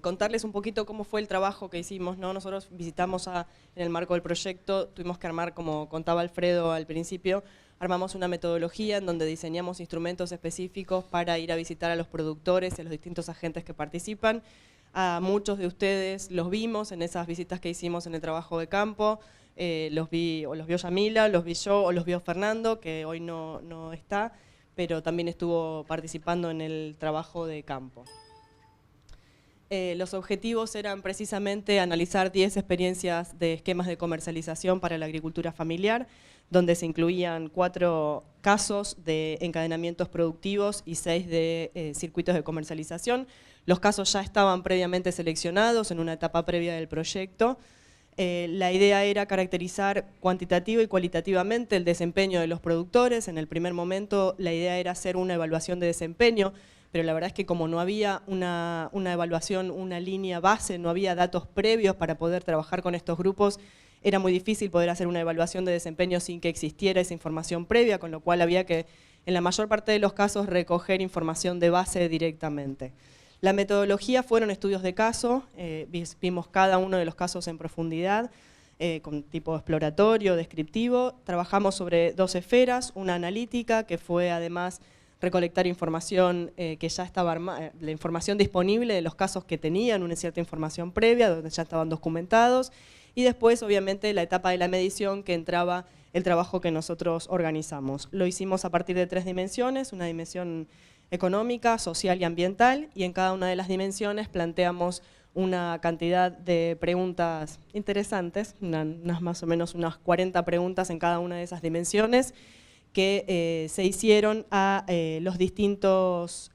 contarles un poquito cómo fue el trabajo que hicimos, ¿no? Nosotros visitamos en el marco del proyecto, tuvimos que armar, como contaba Alfredo al principio, armamos una metodología en donde diseñamos instrumentos específicos para ir a visitar a los productores y a los distintos agentes que participan. A muchos de ustedes los vimos en esas visitas que hicimos en el trabajo de campo, los vio Yamila, los vi yo o los vio Fernando, que hoy no está, pero también estuvo participando en el trabajo de campo. Los objetivos eran precisamente analizar 10 experiencias de esquemas de comercialización para la agricultura familiar, donde se incluían 4 casos de encadenamientos productivos y 6 de circuitos de comercialización. Los casos ya estaban previamente seleccionados en una etapa previa del proyecto. La idea era caracterizar cuantitativa y cualitativamente el desempeño de los productores. En el primer momento la idea era hacer una evaluación de desempeño, pero la verdad es que como no había una evaluación, una línea base, no había datos previos para poder trabajar con estos grupos, era muy difícil poder hacer una evaluación de desempeño sin que existiera esa información previa, con lo cual había que, en la mayor parte de los casos, recoger información de base directamente. La metodología fueron estudios de caso, vimos cada uno de los casos en profundidad, con tipo exploratorio, descriptivo. Trabajamos sobre 2 esferas, una analítica, que fue además recolectar información que ya estaba la información disponible de los casos que tenían una cierta información previa, donde ya estaban documentados, y después obviamente la etapa de la medición, que entraba el trabajo que nosotros organizamos. Lo hicimos a partir de 3 dimensiones, una dimensión económica, social y ambiental, y en cada una de las dimensiones planteamos una cantidad de preguntas interesantes, más o menos unas 40 preguntas en cada una de esas dimensiones, que se hicieron a los distintos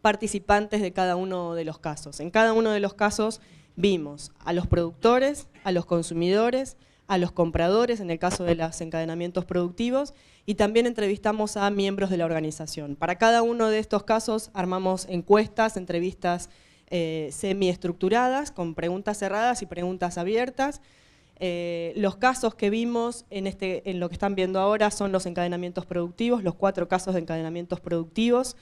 participantes de cada uno de los casos. En cada uno de los casos vimos a los productores, a los consumidores, a los compradores, en el caso de los encadenamientos productivos, y también entrevistamos a miembros de la organización. Para cada uno de estos casos armamos encuestas, entrevistas semiestructuradas, con preguntas cerradas y preguntas abiertas. Los casos que vimos en lo que están viendo ahora son los encadenamientos productivos, los 4 casos de encadenamientos productivos.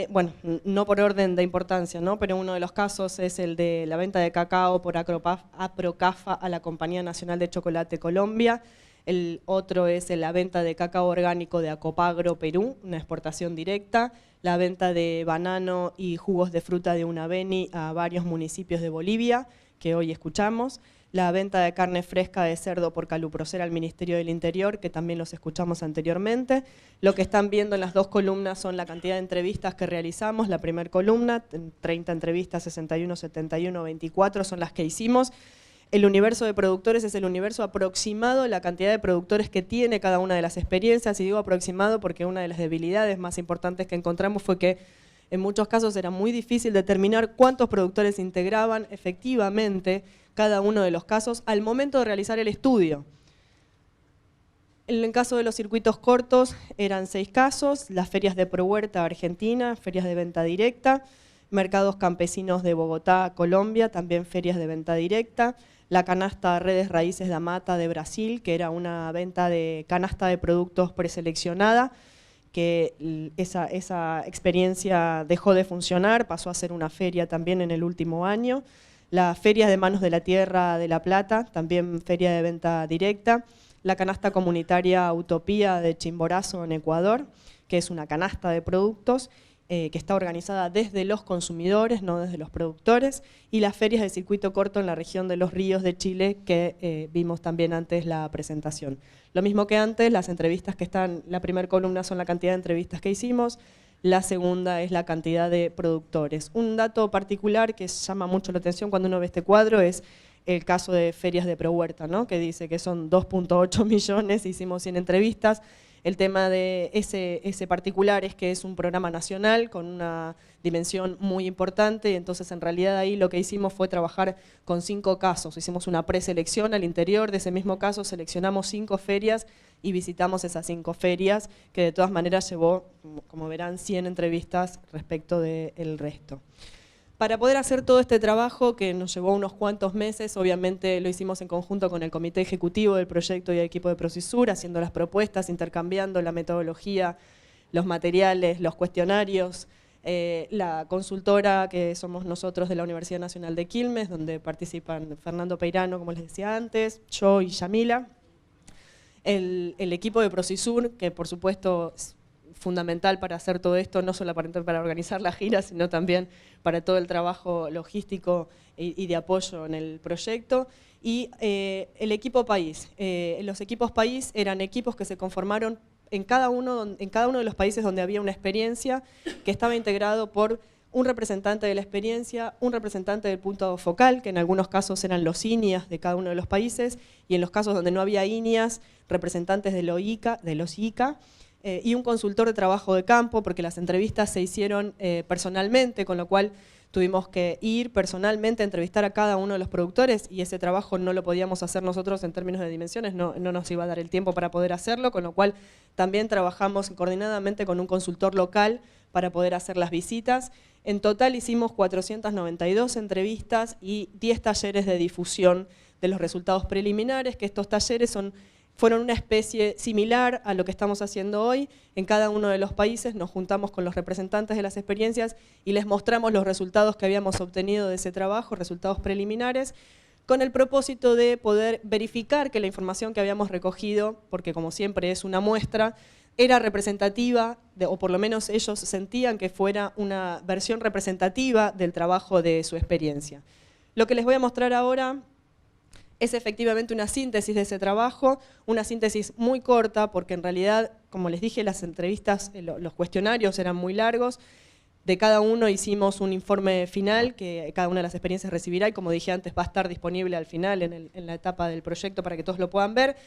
Bueno, no por orden de importancia, ¿no? Pero uno de los casos es el de la venta de cacao por Aprocafa a la Compañía Nacional de Chocolate Colombia. El otro es la venta de cacao orgánico de Acopagro Perú, una exportación directa. La venta de banano y jugos de fruta de Unaveni a varios municipios de Bolivia, que hoy escuchamos. La venta de carne fresca de cerdo por Caluprocer al Ministerio del Interior, que también los escuchamos anteriormente. Lo que están viendo en las 2 columnas son la cantidad de entrevistas que realizamos. La primera columna, 30 entrevistas, 61, 71, 24 son las que hicimos. El universo de productores es el universo aproximado, la cantidad de productores que tiene cada una de las experiencias, y digo aproximado porque una de las debilidades más importantes que encontramos fue que en muchos casos era muy difícil determinar cuántos productores integraban efectivamente cada uno de los casos al momento de realizar el estudio. En el caso de los circuitos cortos eran 6 casos, las ferias de Prohuerta, Argentina, ferias de venta directa, mercados campesinos de Bogotá, Colombia, también ferias de venta directa, la canasta Redes Raíces da Mata de Brasil, que era una venta de canasta de productos preseleccionada, que esa experiencia dejó de funcionar, pasó a ser una feria también en el último año. La Feria de Manos de la Tierra de La Plata, también feria de venta directa. La canasta comunitaria Utopía de Chimborazo en Ecuador, que es una canasta de productos que está organizada desde los consumidores, no desde los productores. Y las ferias de circuito corto en la región de Los Ríos de Chile, que vimos también antes la presentación. Lo mismo que antes, las entrevistas que están, la primera columna son la cantidad de entrevistas que hicimos, la segunda es la cantidad de productores. Un dato particular que llama mucho la atención cuando uno ve este cuadro es el caso de ferias de Prohuerta, ¿no? Que dice que son 2.8 millones, hicimos 100 entrevistas. El tema de ese particular es que es un programa nacional con una dimensión muy importante, y entonces en realidad ahí lo que hicimos fue trabajar con 5 casos. Hicimos una preselección al interior de ese mismo caso, seleccionamos 5 ferias y visitamos esas 5 ferias, que de todas maneras llevó, como verán, 100 entrevistas respecto del resto. Para poder hacer todo este trabajo, que nos llevó unos cuantos meses, obviamente lo hicimos en conjunto con el comité ejecutivo del proyecto y el equipo de Procesur, haciendo las propuestas, intercambiando la metodología, los materiales, los cuestionarios, la consultora que somos nosotros de la Universidad Nacional de Quilmes, donde participan Fernando Peirano, como les decía antes, yo y Yamila. El equipo de Procisur, que por supuesto es fundamental para hacer todo esto, no solo para organizar la gira, sino también para todo el trabajo logístico y de apoyo en el proyecto. Y el equipo país. Los equipos país eran equipos que se conformaron en cada uno de los países donde había una experiencia, que estaba integrado por un representante de la experiencia, un representante del punto focal, que en algunos casos eran los INIAS de cada uno de los países, y en los casos donde no había INIAS, representantes de los ICA, y un consultor de trabajo de campo, porque las entrevistas se hicieron personalmente, con lo cual tuvimos que ir personalmente a entrevistar a cada uno de los productores, y ese trabajo no lo podíamos hacer nosotros en términos de dimensiones, no nos iba a dar el tiempo para poder hacerlo, con lo cual también trabajamos coordinadamente con un consultor local para poder hacer las visitas. En total hicimos 492 entrevistas y 10 talleres de difusión de los resultados preliminares, que estos talleres fueron una especie similar a lo que estamos haciendo hoy. En cada uno de los países nos juntamos con los representantes de las experiencias y les mostramos los resultados que habíamos obtenido de ese trabajo, resultados preliminares, con el propósito de poder verificar que la información que habíamos recogido, porque como siempre es una muestra, era representativa, o por lo menos ellos sentían que fuera una versión representativa del trabajo de su experiencia. Lo que les voy a mostrar ahora es efectivamente una síntesis de ese trabajo, una síntesis muy corta, porque en realidad, como les dije, las entrevistas, los cuestionarios eran muy largos. De cada uno hicimos un informe final que cada una de las experiencias recibirá, y como dije antes, va a estar disponible al final en la etapa del proyecto para que todos lo puedan ver.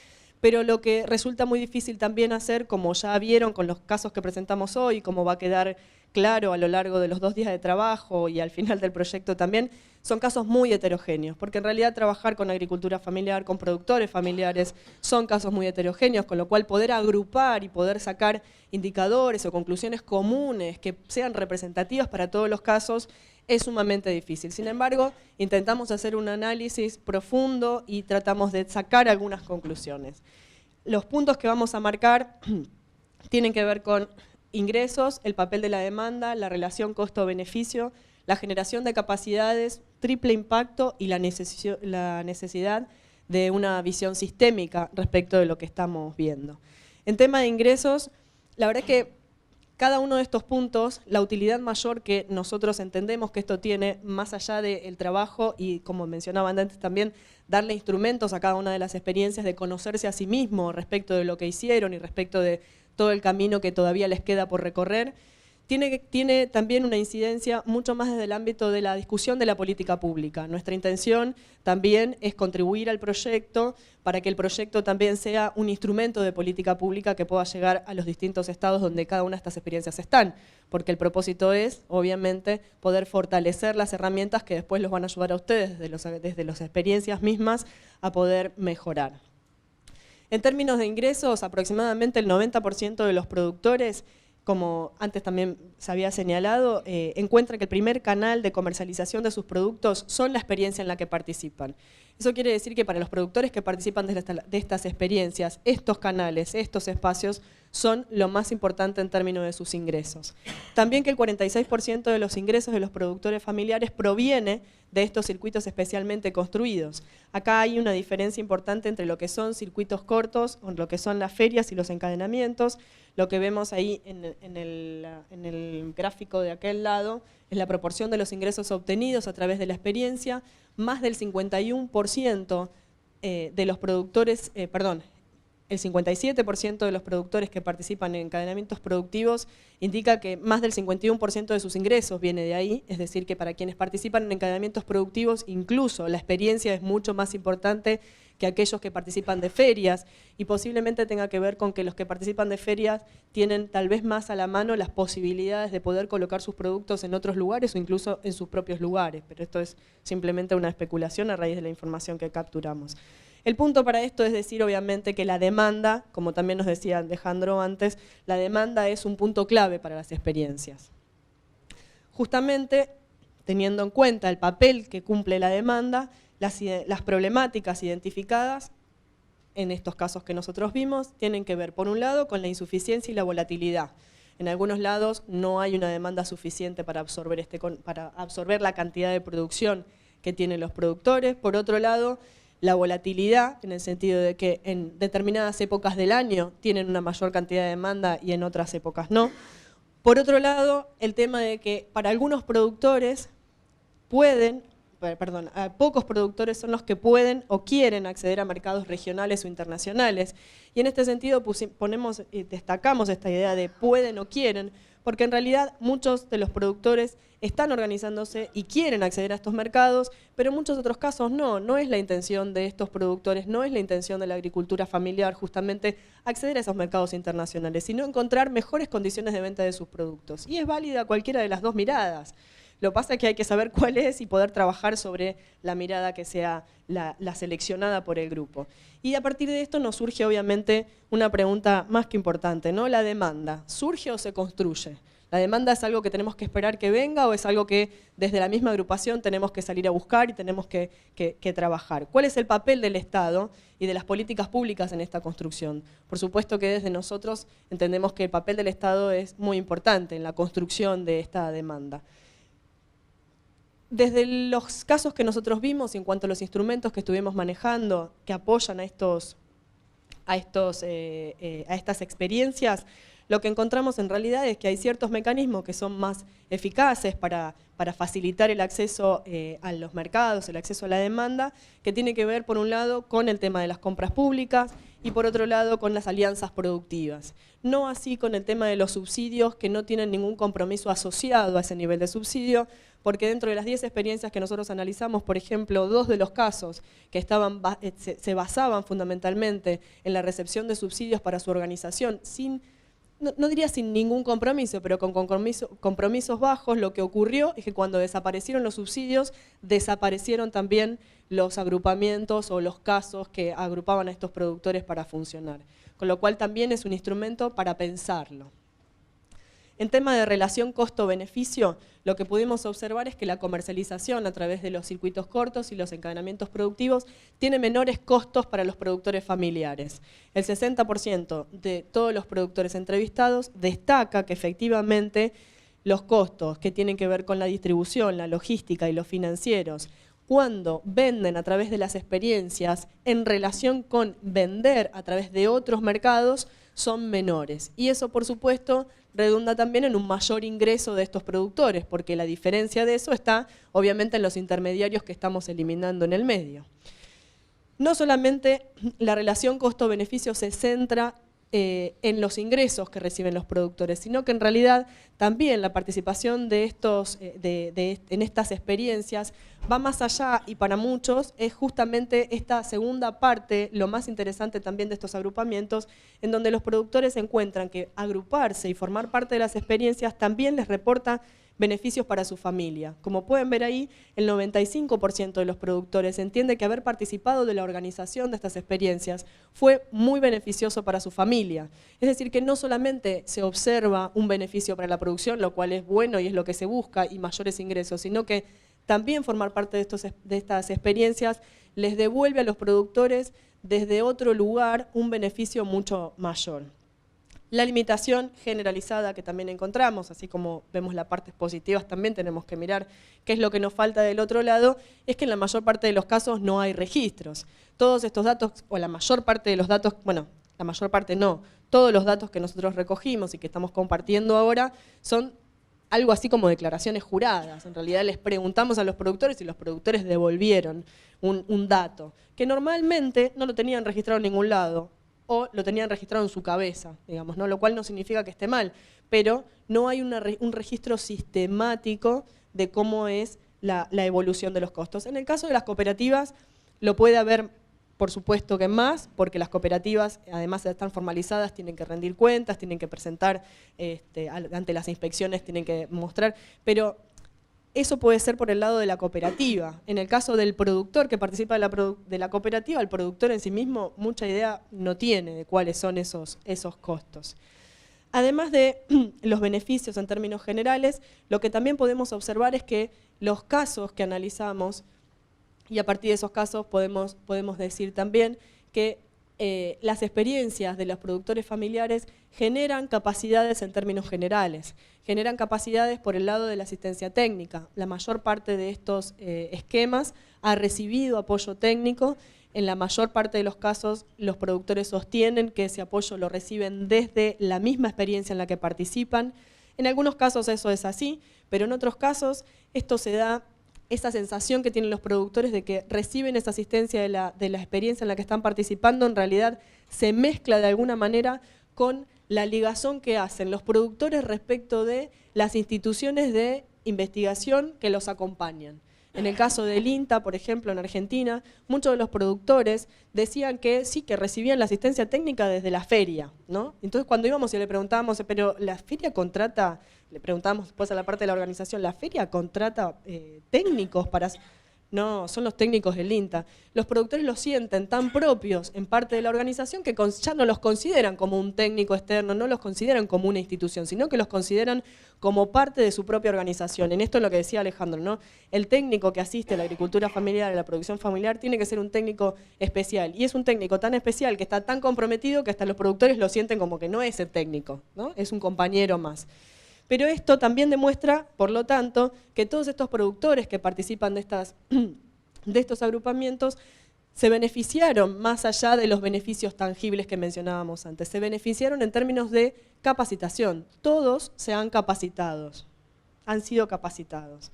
Pero lo que resulta muy difícil también hacer, como ya vieron con los casos que presentamos hoy, como va a quedar claro a lo largo de los 2 días de trabajo y al final del proyecto también, son casos muy heterogéneos, porque en realidad trabajar con agricultura familiar, con productores familiares, son casos muy heterogéneos, con lo cual poder agrupar y poder sacar indicadores o conclusiones comunes que sean representativas para todos los casos es sumamente difícil. Sin embargo, intentamos hacer un análisis profundo y tratamos de sacar algunas conclusiones. Los puntos que vamos a marcar tienen que ver con ingresos, el papel de la demanda, la relación costo-beneficio, la generación de capacidades, triple impacto y la necesidad de una visión sistémica respecto de lo que estamos viendo. En tema de ingresos, la verdad es que cada uno de estos puntos, la utilidad mayor que nosotros entendemos que esto tiene, más allá del trabajo y, como mencionaba antes también, darle instrumentos a cada una de las experiencias de conocerse a sí mismo respecto de lo que hicieron y respecto de todo el camino que todavía les queda por recorrer, tiene también una incidencia mucho más desde el ámbito de la discusión de la política pública. Nuestra intención también es contribuir al proyecto para que el proyecto también sea un instrumento de política pública que pueda llegar a los distintos estados donde cada una de estas experiencias están, porque el propósito es, obviamente, poder fortalecer las herramientas que después los van a ayudar a ustedes desde las experiencias mismas a poder mejorar. En términos de ingresos, aproximadamente el 90% de los productores, como antes también se había señalado, encuentran que el primer canal de comercialización de sus productos son la experiencia en la que participan. Eso quiere decir que para los productores que participan de estas experiencias, estos canales, estos espacios, son lo más importante en términos de sus ingresos. También que el 46% de los ingresos de los productores familiares proviene de estos circuitos especialmente construidos. Acá hay una diferencia importante entre lo que son circuitos cortos, o lo que son las ferias y los encadenamientos. Lo que vemos ahí en el gráfico de aquel lado es la proporción de los ingresos obtenidos a través de la experiencia. Más del 51% de los productores, el 57% de los productores que participan en encadenamientos productivos indica que más del 51% de sus ingresos viene de ahí, es decir, que para quienes participan en encadenamientos productivos incluso la experiencia es mucho más importante que aquellos que participan de ferias, y posiblemente tenga que ver con que los que participan de ferias tienen tal vez más a la mano las posibilidades de poder colocar sus productos en otros lugares o incluso en sus propios lugares, pero esto es simplemente una especulación a raíz de la información que capturamos. El punto para esto es decir, obviamente, que la demanda, como también nos decía Alejandro antes, la demanda es un punto clave para las experiencias. Justamente, teniendo en cuenta el papel que cumple la demanda, las problemáticas identificadas en estos casos que nosotros vimos tienen que ver, por un lado, con la insuficiencia y la volatilidad. En algunos lados no hay una demanda suficiente para absorber la cantidad de producción que tienen los productores. Por otro lado, la volatilidad, en el sentido de que en determinadas épocas del año tienen una mayor cantidad de demanda y en otras épocas no. Por otro lado, el tema de que para algunos productores pocos productores son los que pueden o quieren acceder a mercados regionales o internacionales. Y en este sentido destacamos esta idea de pueden o quieren, porque en realidad muchos de los productores están organizándose y quieren acceder a estos mercados, pero en muchos otros casos no es la intención de estos productores, no es la intención de la agricultura familiar justamente acceder a esos mercados internacionales, sino encontrar mejores condiciones de venta de sus productos. Y es válida cualquiera de las dos miradas. Lo que pasa es que hay que saber cuál es y poder trabajar sobre la mirada que sea la seleccionada por el grupo. Y a partir de esto nos surge obviamente una pregunta más que importante, ¿no? La demanda, ¿surge o se construye? ¿La demanda es algo que tenemos que esperar que venga o es algo que desde la misma agrupación tenemos que salir a buscar y tenemos que trabajar? ¿Cuál es el papel del Estado y de las políticas públicas en esta construcción? Por supuesto que desde nosotros entendemos que el papel del Estado es muy importante en la construcción de esta demanda. Desde los casos que nosotros vimos y en cuanto a los instrumentos que estuvimos manejando que apoyan a estas experiencias, lo que encontramos en realidad es que hay ciertos mecanismos que son más eficaces para facilitar el acceso a los mercados, el acceso a la demanda, que tiene que ver por un lado con el tema de las compras públicas y por otro lado con las alianzas productivas. No así con el tema de los subsidios que no tienen ningún compromiso asociado a ese nivel de subsidio, porque dentro de las 10 experiencias que nosotros analizamos, por ejemplo, 2 de los casos que se basaban fundamentalmente en la recepción de subsidios para su organización, no diría sin ningún compromiso, pero con compromisos bajos, lo que ocurrió es que cuando desaparecieron los subsidios, desaparecieron también los agrupamientos o los casos que agrupaban a estos productores para funcionar. Con lo cual también es un instrumento para pensarlo. En tema de relación costo-beneficio, lo que pudimos observar es que la comercialización a través de los circuitos cortos y los encadenamientos productivos tiene menores costos para los productores familiares. El 60% de todos los productores entrevistados destaca que efectivamente los costos que tienen que ver con la distribución, la logística y los financieros, cuando venden a través de las experiencias en relación con vender a través de otros mercados, son menores. Y eso, por supuesto, redunda también en un mayor ingreso de estos productores, porque la diferencia de eso está, obviamente, en los intermediarios que estamos eliminando en el medio. No solamente la relación costo-beneficio se centra en los ingresos que reciben los productores, sino que en realidad también la participación de en estas experiencias va más allá y para muchos es justamente esta segunda parte, lo más interesante también de estos agrupamientos, en donde los productores encuentran que agruparse y formar parte de las experiencias también les reporta beneficios para su familia. Como pueden ver ahí, el 95% de los productores entiende que haber participado de la organización de estas experiencias fue muy beneficioso para su familia. Es decir, que no solamente se observa un beneficio para la producción, lo cual es bueno y es lo que se busca, y mayores ingresos, sino que también formar parte de estas experiencias les devuelve a los productores desde otro lugar un beneficio mucho mayor. La limitación generalizada que también encontramos, así como vemos las partes positivas, también tenemos que mirar qué es lo que nos falta del otro lado, es que en la mayor parte de los casos no hay registros. Todos estos datos, o la mayor parte de los datos, bueno, la mayor parte no, todos los datos que nosotros recogimos y que estamos compartiendo ahora son algo así como declaraciones juradas. En realidad les preguntamos a los productores y los productores devolvieron un dato, que normalmente no lo tenían registrado en ningún lado, o lo tenían registrado en su cabeza, digamos, ¿no? Lo cual no significa que esté mal, pero no hay un registro sistemático de cómo es la evolución de los costos. En el caso de las cooperativas lo puede haber, por supuesto que más, porque las cooperativas, además de estar formalizadas, tienen que rendir cuentas, tienen que presentar ante las inspecciones, tienen que mostrar, pero eso puede ser por el lado de la cooperativa. En el caso del productor que participa de la cooperativa, el productor en sí mismo mucha idea no tiene de cuáles son esos costos. Además de los beneficios en términos generales, lo que también podemos observar es que los casos que analizamos, y a partir de esos casos podemos decir también que las experiencias de los productores familiares generan capacidades en términos generales, generan capacidades por el lado de la asistencia técnica. La mayor parte de estos esquemas ha recibido apoyo técnico. En la mayor parte de los casos, los productores sostienen que ese apoyo lo reciben desde la misma experiencia en la que participan. En algunos casos eso es así, pero en otros casos esto se da, esa sensación que tienen los productores de que reciben esa asistencia de la experiencia en la que están participando, en realidad se mezcla de alguna manera con la ligazón que hacen los productores respecto de las instituciones de investigación que los acompañan. En el caso del INTA, por ejemplo, en Argentina, muchos de los productores decían que sí, que recibían la asistencia técnica desde la feria, ¿no? Entonces cuando íbamos y le preguntábamos, pero la feria contrata, le preguntábamos después a la parte de la organización, ¿la feria contrata técnicos para...? No, son los técnicos del INTA. Los productores los sienten tan propios en parte de la organización que ya no los consideran como un técnico externo, no los consideran como una institución, sino que los consideran como parte de su propia organización. En esto es lo que decía Alejandro, ¿no? El técnico que asiste a la agricultura familiar, a la producción familiar, tiene que ser un técnico especial. Y es un técnico tan especial, que está tan comprometido, que hasta los productores lo sienten como que no es el técnico, ¿no? Es un compañero más. Pero esto también demuestra, por lo tanto, que todos estos productores que participan de estos agrupamientos se beneficiaron más allá de los beneficios tangibles que mencionábamos antes. Se beneficiaron en términos de capacitación. Todos se han capacitado, han sido capacitados.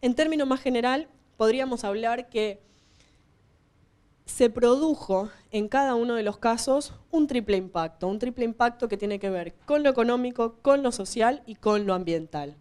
En términos más general, podríamos hablar que se produjo en cada uno de los casos un triple impacto que tiene que ver con lo económico, con lo social y con lo ambiental.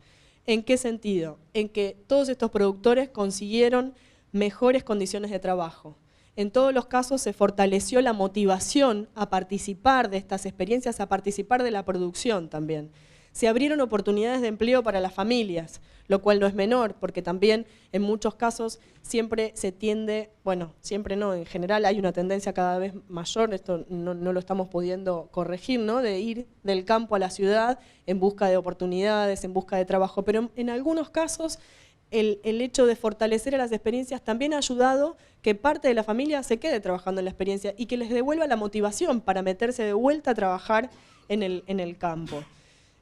¿En qué sentido? En que todos estos productores consiguieron mejores condiciones de trabajo. En todos los casos se fortaleció la motivación a participar de estas experiencias, a participar de la producción también. Se abrieron oportunidades de empleo para las familias, lo cual no es menor, porque también en muchos casos siempre se tiende, bueno, siempre no, en general hay una tendencia cada vez mayor, esto no lo estamos pudiendo corregir, ¿no? De ir del campo a la ciudad en busca de oportunidades, en busca de trabajo, pero en algunos casos el hecho de fortalecer a las experiencias también ha ayudado que parte de la familia se quede trabajando en la experiencia y que les devuelva la motivación para meterse de vuelta a trabajar en el campo.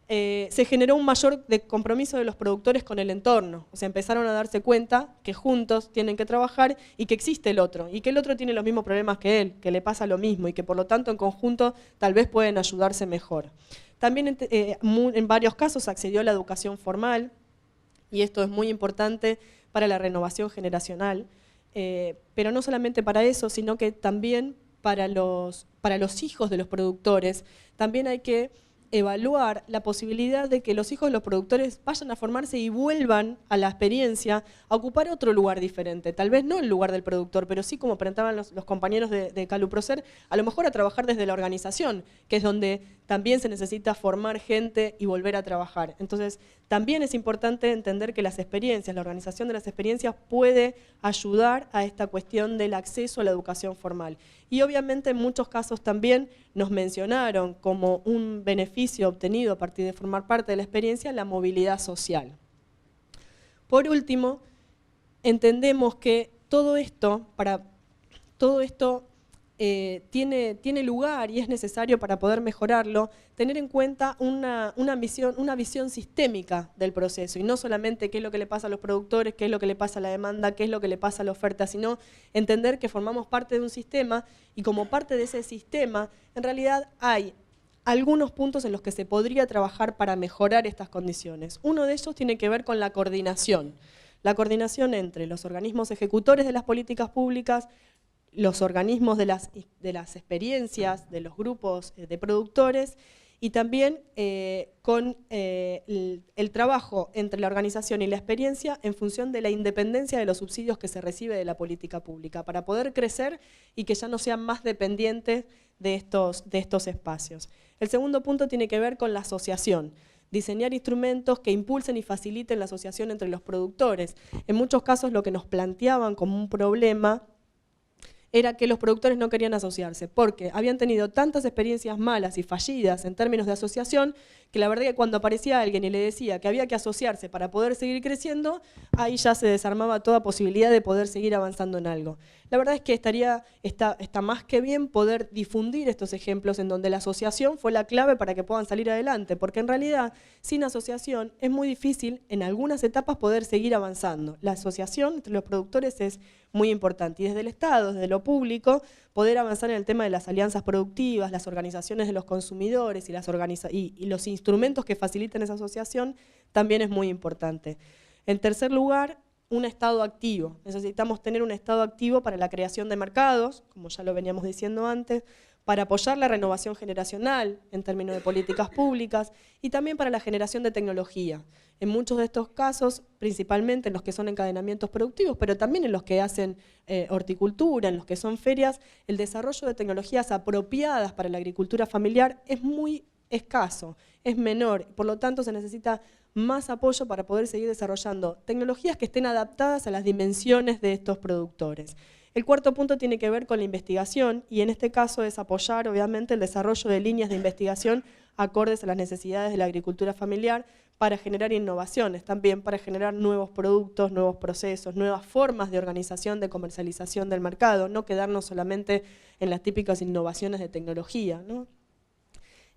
Se generó un mayor compromiso de los productores con el entorno, o sea, empezaron a darse cuenta que juntos tienen que trabajar y que existe el otro, y que el otro tiene los mismos problemas que él, que le pasa lo mismo y que por lo tanto en conjunto tal vez pueden ayudarse mejor. También en varios casos accedió a la educación formal, y esto es muy importante para la renovación generacional, pero no solamente para eso, sino que también para los hijos de los productores, también hay que evaluar la posibilidad de que los hijos de los productores vayan a formarse y vuelvan a la experiencia a ocupar otro lugar diferente, tal vez no el lugar del productor, pero sí, como presentaban los compañeros de Caluprocer, a lo mejor a trabajar desde la organización, que es donde también se necesita formar gente y volver a trabajar. Entonces, también es importante entender que las experiencias, la organización de las experiencias puede ayudar a esta cuestión del acceso a la educación formal. Y obviamente en muchos casos también nos mencionaron como un beneficio obtenido a partir de formar parte de la experiencia la movilidad social. Por último, entendemos que todo esto tiene lugar y es necesario para poder mejorarlo, tener en cuenta una visión sistémica del proceso y no solamente qué es lo que le pasa a los productores, qué es lo que le pasa a la demanda, qué es lo que le pasa a la oferta, sino entender que formamos parte de un sistema y como parte de ese sistema, en realidad hay algunos puntos en los que se podría trabajar para mejorar estas condiciones. Uno de ellos tiene que ver con la coordinación entre los organismos ejecutores de las políticas públicas, los organismos de las experiencias, de los grupos de productores y también con el trabajo entre la organización y la experiencia en función de la independencia de los subsidios que se recibe de la política pública, para poder crecer y que ya no sean más dependientes de estos espacios. El segundo punto tiene que ver con la asociación. Diseñar instrumentos que impulsen y faciliten la asociación entre los productores. En muchos casos lo que nos planteaban como un problema era que los productores no querían asociarse, porque habían tenido tantas experiencias malas y fallidas en términos de asociación, que la verdad que cuando aparecía alguien y le decía que había que asociarse para poder seguir creciendo, ahí ya se desarmaba toda posibilidad de poder seguir avanzando en algo. La verdad es que está más que bien poder difundir estos ejemplos en donde la asociación fue la clave para que puedan salir adelante, porque en realidad sin asociación es muy difícil en algunas etapas poder seguir avanzando. La asociación entre los productores es muy importante y desde el Estado, desde lo público, poder avanzar en el tema de las alianzas productivas, las organizaciones de los consumidores y los instrumentos que faciliten esa asociación también es muy importante. En tercer lugar, un Estado activo. Necesitamos tener un Estado activo para la creación de mercados, como ya lo veníamos diciendo antes, para apoyar la renovación generacional en términos de políticas públicas y también para la generación de tecnología. En muchos de estos casos, principalmente en los que son encadenamientos productivos, pero también en los que hacen horticultura, en los que son ferias, el desarrollo de tecnologías apropiadas para la agricultura familiar es muy escaso, es menor, por lo tanto se necesita más apoyo para poder seguir desarrollando tecnologías que estén adaptadas a las dimensiones de estos productores. El cuarto punto tiene que ver con la investigación y en este caso es apoyar obviamente el desarrollo de líneas de investigación acordes a las necesidades de la agricultura familiar para generar innovaciones, también para generar nuevos productos, nuevos procesos, nuevas formas de organización, de comercialización del mercado, no quedarnos solamente en las típicas innovaciones de tecnología, ¿no?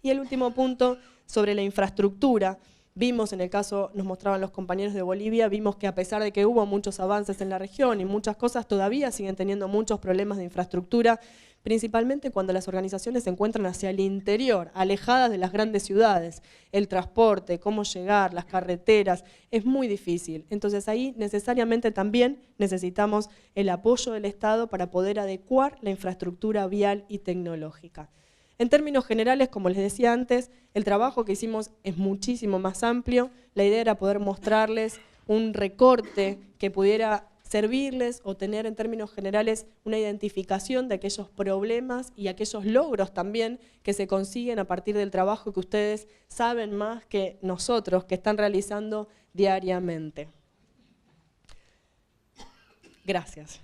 Y el último punto sobre la infraestructura. Vimos en el caso, nos mostraban los compañeros de Bolivia, vimos que a pesar de que hubo muchos avances en la región y muchas cosas, todavía siguen teniendo muchos problemas de infraestructura, principalmente cuando las organizaciones se encuentran hacia el interior, alejadas de las grandes ciudades. El transporte, cómo llegar, las carreteras, es muy difícil. Entonces ahí necesariamente también necesitamos el apoyo del Estado para poder adecuar la infraestructura vial y tecnológica. En términos generales, como les decía antes, el trabajo que hicimos es muchísimo más amplio. La idea era poder mostrarles un recorte que pudiera servirles o tener en términos generales una identificación de aquellos problemas y aquellos logros también que se consiguen a partir del trabajo que ustedes saben más que nosotros, que están realizando diariamente. Gracias.